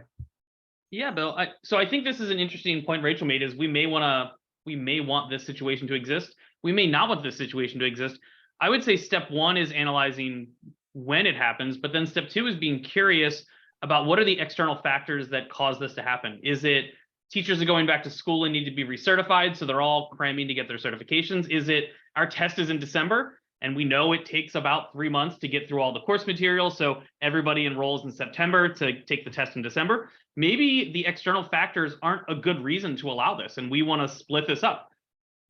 Yeah, Bill. So I think this is an interesting point Rachel made, is we may want this situation to exist. We may not want this situation to exist. I would say step one is analyzing when it happens, but then step two is being curious about what are the external factors that cause this to happen. Is it teachers are going back to school and need to be recertified, so they're all cramming to get their certifications? Is it our test is in December and we know it takes about 3 months to get through all the course material, so everybody enrolls in September to take the test in December? Maybe the external factors aren't a good reason to allow this, and we want to split this up,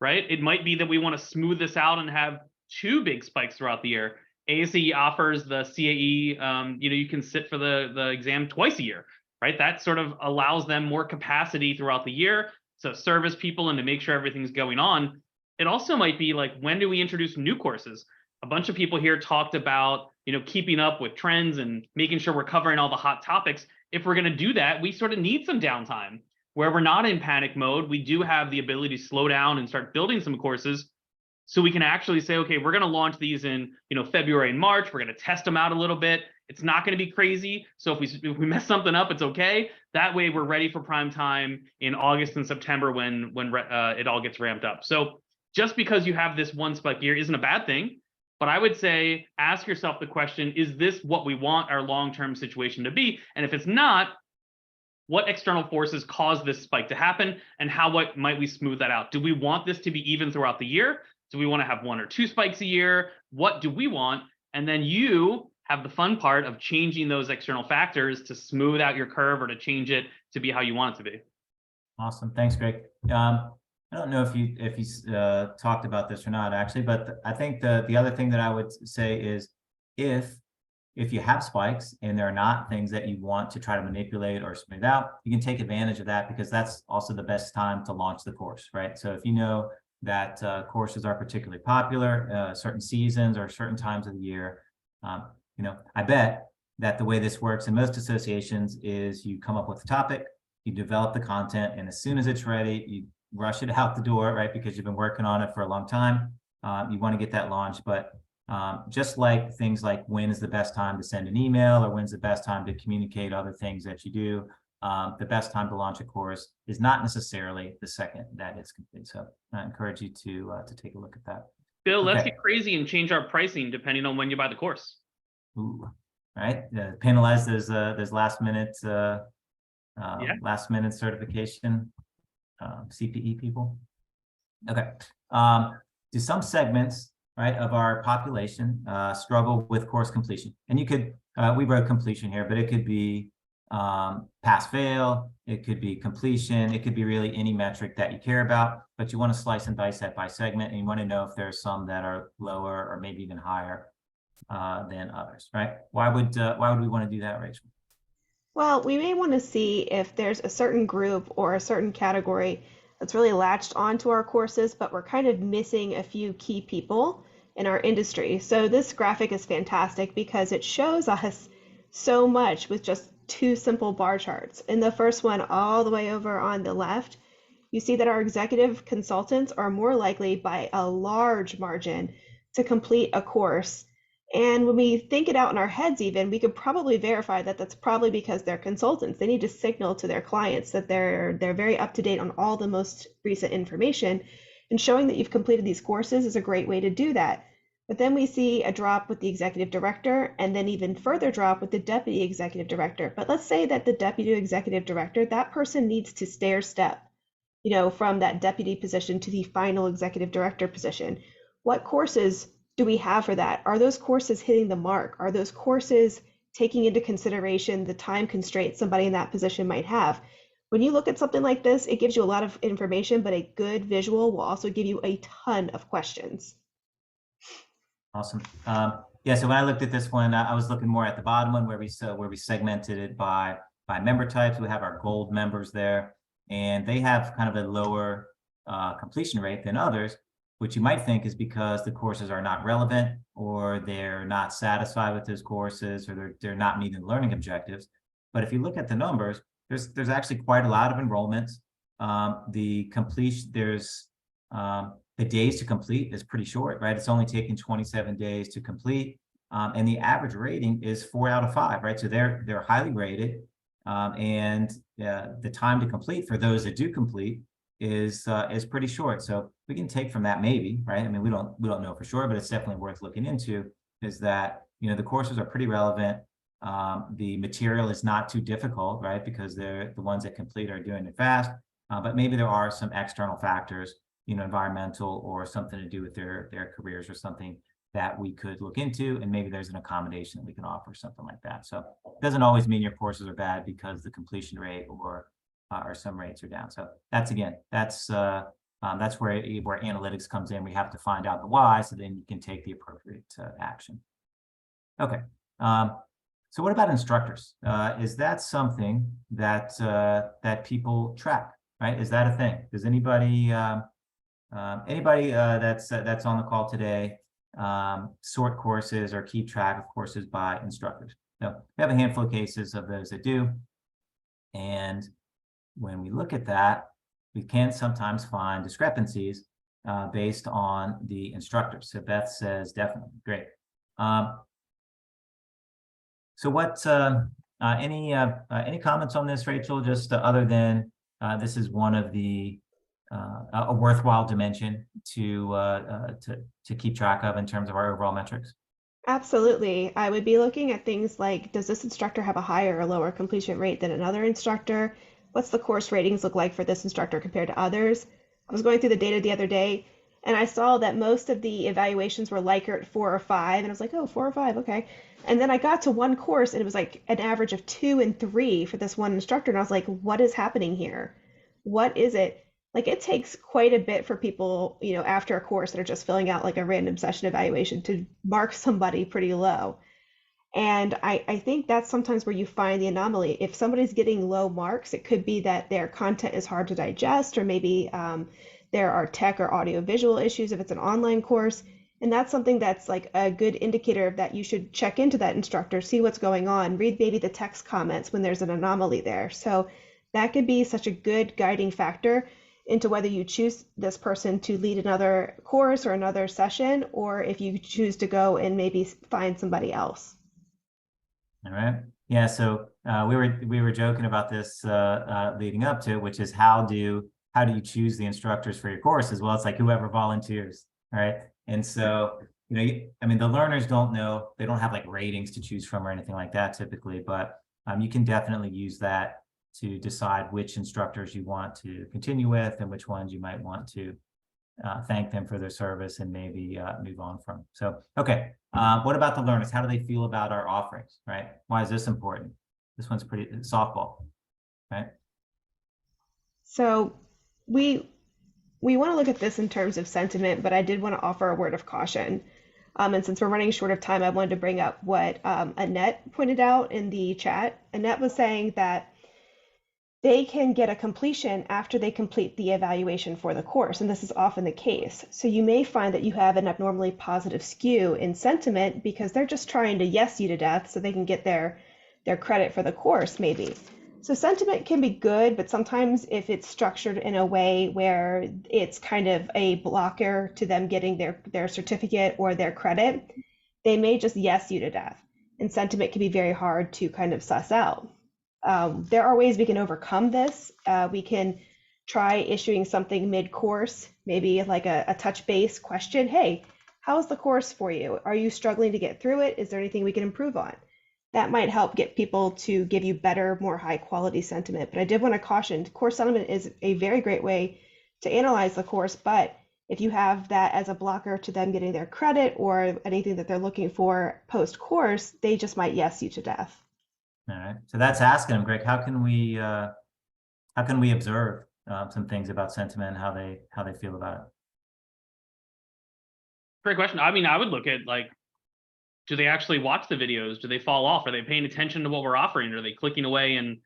right? It might be that we want to smooth this out and have 2 big spikes throughout the year. ASE offers the CAE, you know, you can sit for the exam twice a year, right? That sort of allows them more capacity throughout the year to service people and to make sure everything's going on. It also might be like, when do we introduce new courses? A bunch of people here talked about, you know, keeping up with trends and making sure we're covering all the hot topics. If we're going to do that, we sort of need some downtime where we're not in panic mode. We do have the ability to slow down and start building some courses. So we can actually say, okay, we're going to launch these in, February and March. We're going to test them out a little bit. It's not going to be crazy. So if we mess something up, it's okay. That way we're ready for prime time in August and September when it all gets ramped up. So just because you have this one spike year isn't a bad thing. But I would say, ask yourself the question, is this what we want our long-term situation to be? And if it's not, what external forces cause this spike to happen, and what might we smooth that out? Do we want this to be even throughout the year? Do we want to have 1 or 2 spikes a year? What do we want? And then you have the fun part of changing those external factors to smooth out your curve or to change it to be how you want it to be. Awesome. Thanks, Greg. I don't know if you talked about this or not, actually, but I think the other thing that I would say is if you have spikes and there are not things that you want to try to manipulate or smooth out, you can take advantage of that, because that's also the best time to launch the course, right? So if you know that courses are particularly popular, certain seasons or certain times of the year, I bet that the way this works in most associations is you come up with a topic, you develop the content, and as soon as it's ready, you rush it out the door, right? Because you've been working on it for a long time. You want to get that launched, but just like things like when is the best time to send an email or when's the best time to communicate other things that you do, the best time to launch a course is not necessarily the second that it's complete. So I encourage you to take a look at that. Bill, let's Okay. get crazy and change our pricing depending on when you buy the course. Ooh, right. Penalize those last minute last minute certification CPE people. Okay. Do some segments, right, of our population struggle with course completion? And you could, we wrote completion here, but it could be pass fail, it could be completion, it could be really any metric that you care about, but you want to slice and dice that by segment, and you want to know if there's some that are lower or maybe even higher than others, right? Why would we want to do that, Rachel? Well, we may want to see if there's a certain group or a certain category that's really latched onto our courses, but we're kind of missing a few key people in our industry. So this graphic is fantastic because it shows us so much with just 2 simple bar charts. In the first one, all the way over on the left, you see that our executive consultants are more likely by a large margin to complete a course. And when we think it out in our heads, even, we could probably verify that that's probably because they're consultants. They need to signal to their clients that they're very up to date on all the most recent information. And showing that you've completed these courses is a great way to do that. But then we see a drop with the executive director, and then even further drop with the deputy executive director. But let's say that the deputy executive director, that person needs to stair step, from that deputy position to the final executive director position. What courses do we have for that? Are those courses hitting the mark? Are those courses taking into consideration the time constraints somebody in that position might have? When you look at something like this, it gives you a lot of information, but a good visual will also give you a ton of questions. Awesome. Yeah, so when I looked at this one, I was looking more at the bottom one where we segmented it by member types. We have our gold members there, and they have kind of a lower completion rate than others, which you might think is because the courses are not relevant, or they're not satisfied with those courses, or they're not meeting learning objectives. But if you look at the numbers, there's actually quite a lot of enrollments. The completion, the days to complete is pretty short, right? It's only taking 27 days to complete, and the average rating is 4 out of 5, right? So they're highly rated, and the time to complete for those that do complete is pretty short. So we can take from that, maybe, right? I mean, we don't know for sure, but it's definitely worth looking into, is that, the courses are pretty relevant. The material is not too difficult, right? Because the ones that complete are doing it fast, but maybe there are some external factors, environmental or something to do with their careers or something that we could look into, and maybe there's an accommodation that we can offer, something like that. So it doesn't always mean your courses are bad because the completion rate or some rates are down. So that's where analytics comes in. We have to find out the why, so then you can take the appropriate action. Okay. So what about instructors? Is that something that that people track, right? Is that a thing? Does anybody that's on the call today sort courses or keep track of courses by instructors? So we have a handful of cases of those that do, and when we look at that, we can sometimes find discrepancies based on the instructors. So Beth says definitely. Great. So what, any comments on this, Rachel, just other than this is one of the a worthwhile dimension to keep track of in terms of our overall metrics? Absolutely. I would be looking at things like, does this instructor have a higher or lower completion rate than another instructor? What's the course ratings look like for this instructor compared to others? I was going through the data the other day, and I saw that most of the evaluations were Likert 4 or 5, and I was like, oh, 4 or 5, okay. And then I got to one course, and it was like an average of 2 and 3 for this one instructor, and I was like, what is happening here? What is it? Like, it takes quite a bit for people, after a course that are just filling out like a random session evaluation to mark somebody pretty low. And I think that's sometimes where you find the anomaly. If somebody's getting low marks, it could be that their content is hard to digest, or maybe there are tech or audio visual issues if it's an online course. And that's something that's like a good indicator that you should check into that instructor, see what's going on, read maybe the text comments when there's an anomaly there. So that could be such a good guiding factor into whether you choose this person to lead another course or another session, or if you choose to go and maybe find somebody else. All right. Yeah. So we were joking about this leading up to, which is how do you choose the instructors for your courses? Well, it's like whoever volunteers, right? And so I mean, the learners don't know, they don't have like ratings to choose from or anything like that typically, but you can definitely use that to decide which instructors you want to continue with and which ones you might want to thank them for their service and maybe move on from. So, okay. What about the learners? How do they feel about our offerings, right? Why is this important? This one's pretty softball, right? So we want to look at this in terms of sentiment, but I did want to offer a word of caution. And since we're running short of time, I wanted to bring up what Annette pointed out in the chat. Annette was saying that they can get a completion after they complete the evaluation for the course, and this is often the case. So you may find that you have an abnormally positive skew in sentiment because they're just trying to yes you to death so they can get their credit for the course, maybe. So sentiment can be good, but sometimes if it's structured in a way where it's kind of a blocker to them getting their certificate or their credit, they may just yes you to death. And sentiment can be very hard to kind of suss out. There are ways we can overcome this. We can try issuing something mid-course, maybe like a touch base question. Hey, how's the course for you? Are you struggling to get through it? Is there anything we can improve on? That might help get people to give you better, more high quality sentiment. But I did want to caution, course sentiment is a very great way to analyze the course, but if you have that as a blocker to them getting their credit or anything that they're looking for post-course, they just might yes you to death. All right. So that's asking them, Greg, how can we observe some things about sentiment and how they feel about it? Great question. I mean, I would look at like, do they actually watch the videos? Do they fall off? Are they paying attention to what we're offering? Are they clicking away and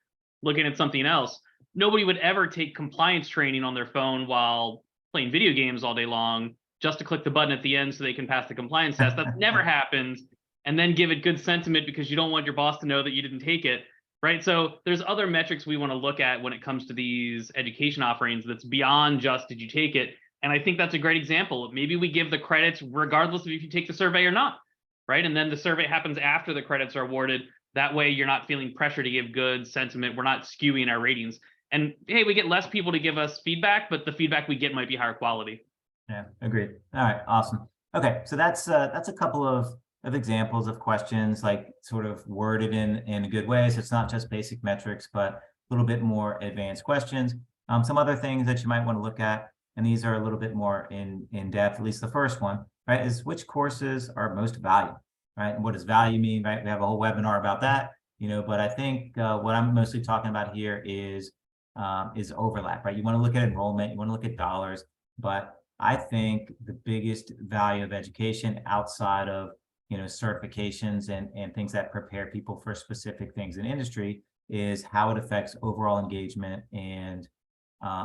looking at something else? Nobody would ever take compliance training on their phone while playing video games all day long just to click the button at the end so they can pass the compliance test. That never happens. And then give it good sentiment because you don't want your boss to know that you didn't take it, right? So there's other metrics we want to look at when it comes to these education offerings that's beyond just did you take it? And I think that's a great example. Maybe we give the credits regardless of if you take the survey or not, right? And then the survey happens after the credits are awarded. That way you're not feeling pressure to give good sentiment. We're not skewing our ratings. And hey, we get less people to give us feedback, but the feedback we get might be higher quality. Yeah, agreed. All right, awesome. Okay, so that's a couple of examples of questions like sort of worded in a good way. So it's not just basic metrics, but a little bit more advanced questions. Some other things that you might want to look at, and these are a little bit more in depth, at least the first one, right, is which courses are most valued, right? And what does value mean, right? We have a whole webinar about that, but I think what I'm mostly talking about here is overlap, right? You want to look at enrollment, you want to look at dollars, but I think the biggest value of education outside of certifications and things that prepare people for specific things in industry is how it affects overall engagement and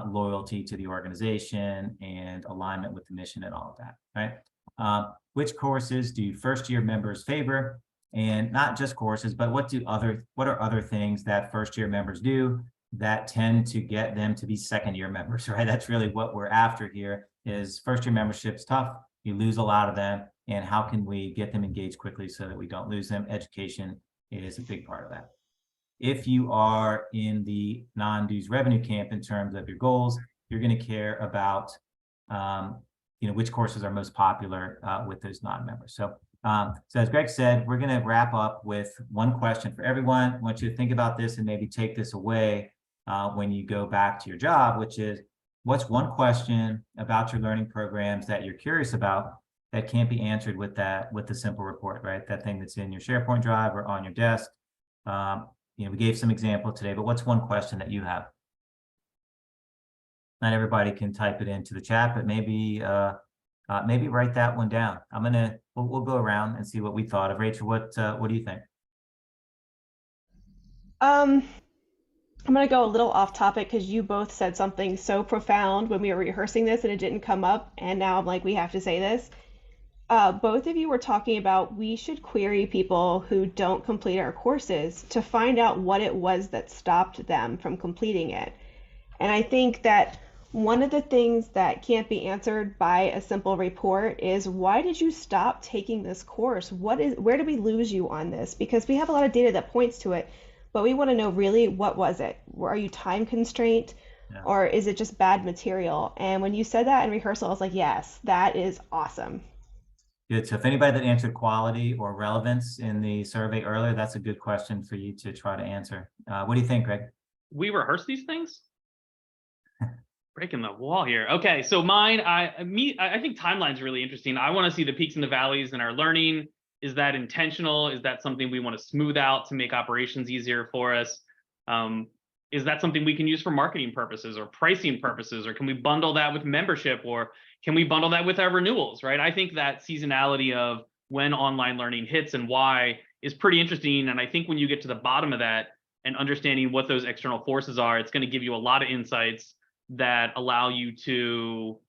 loyalty to the organization and alignment with the mission and all of that, right? Which courses do first-year members favor? And not just courses, but what are other things that first-year members do that tend to get them to be second-year members, right? That's really what we're after here is first-year membership's tough. You lose a lot of them. And how can we get them engaged quickly so that we don't lose them? Education is a big part of that. If you are in the non-dues revenue camp in terms of your goals, you're going to care about, which courses are most popular with those non-members. So as Greg said, we're going to wrap up with one question for everyone. I want you to think about this and maybe take this away when you go back to your job, which is, what's one question about your learning programs that you're curious about that can't be answered with the simple report, right? That thing that's in your SharePoint drive or on your desk. We gave some example today, but what's one question that you have? Not everybody can type it into the chat, but maybe write that one down. We'll go around and see what we thought of. Rachel, what do you think? I'm going to go a little off topic because you both said something so profound when we were rehearsing this and it didn't come up. And now I'm like, we have to say this. Both of you were talking about we should query people who don't complete our courses to find out what it was that stopped them from completing it. And I think that one of the things that can't be answered by a simple report is, why did you stop taking this course? Where did we lose you on this? Because we have a lot of data that points to it, but we want to know really, what was it? Are you time constrained? Yeah. Or is it just bad material? And when you said that in rehearsal, I was like, yes, that is awesome. Good. So if anybody that answered quality or relevance in the survey earlier, that's a good question for you to try to answer. What do you think, Greg? We rehearse these things? Breaking the wall here. Okay, so mine, I think timeline's really interesting. I want to see the peaks and the valleys in our learning. Is that intentional? Is that something we want to smooth out to make operations easier for us? Is that something we can use for marketing purposes or pricing purposes, or can we bundle that with membership, or can we bundle that with our renewals, right? I think that seasonality of when online learning hits and why is pretty interesting. And I think when you get to the bottom of that and understanding what those external forces are, it's going to give you a lot of insights that allow you to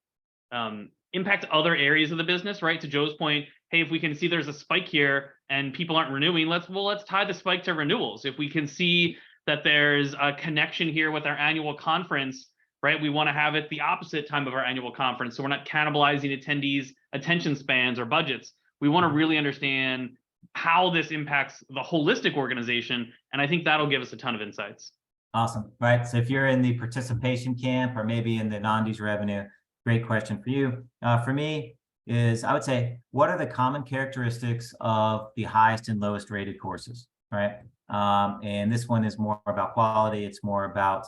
impact other areas of the business, right? To Joe's point, hey, if we can see there's a spike here and people aren't renewing, let's tie the spike to renewals. If we can see that there's a connection here with our annual conference, right? We want to have it the opposite time of our annual conference, so we're not cannibalizing attendees' attention spans or budgets. We want to really understand how this impacts the holistic organization, and I think that'll give us a ton of insights. Awesome. Right. So if you're in the participation camp or maybe in the non-dues revenue, great question for you. For me is, I would say, what are the common characteristics of the highest and lowest rated courses, right? And this one is more about quality. It's more about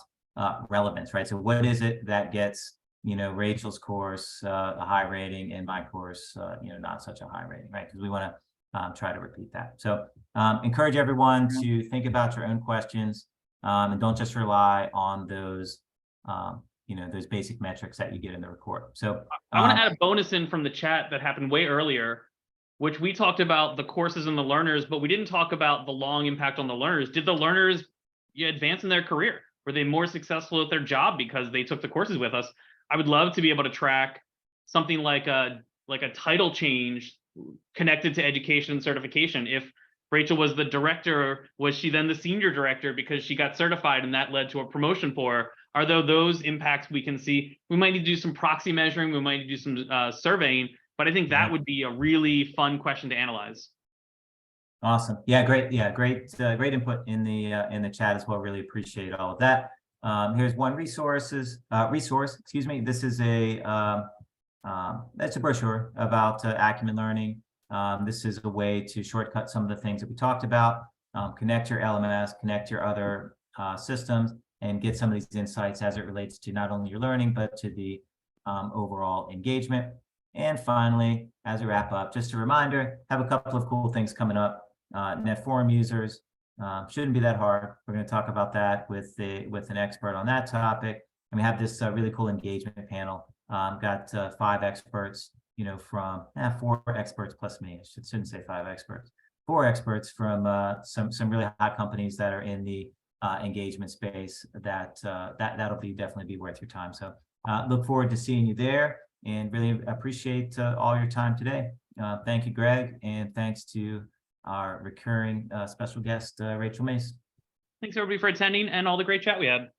relevance, right? So what is it that gets, Rachel's course a high rating and my course, not such a high rating, right? Because we want to try to repeat that. So encourage everyone to think about your own questions. And don't just rely on those, those basic metrics that you get in the report. So I want to add a bonus in from the chat that happened way earlier, which we talked about the courses and the learners, but we didn't talk about the long impact on the learners. Did the learners advance in their career? Were they more successful at their job because they took the courses with us? I would love to be able to track something like a title change connected to education and certification. If Rachel was the director, was she then the senior director because she got certified and that led to a promotion for her? Are there those impacts we can see? We might need to do some proxy measuring. We might need to do some surveying, but I think that would be a really fun question to analyze. Awesome. Yeah, great. Yeah, great input in the chat as well. Really appreciate all of that. Here's one resource. Excuse me. This is that's a brochure about Acumen Learning. This is a way to shortcut some of the things that we talked about. Connect your LMS, connect your other systems, and get some of these insights as it relates to not only your learning, but to the overall engagement. And finally, as we wrap up, just a reminder, have a couple of cool things coming up. Net Forum users, shouldn't be that hard. We're going to talk about that with an expert on that topic. And we have this really cool engagement panel. Got 5 experts, from 4 experts plus me. I shouldn't say 5 experts. 4 experts from some really hot companies that are in the engagement space. That'll definitely be worth your time. So look forward to seeing you there, and really appreciate all your time today. Thank you, Greg, and thanks to our recurring special guest, Rachel Mace. Thanks everybody for attending and all the great chat we had.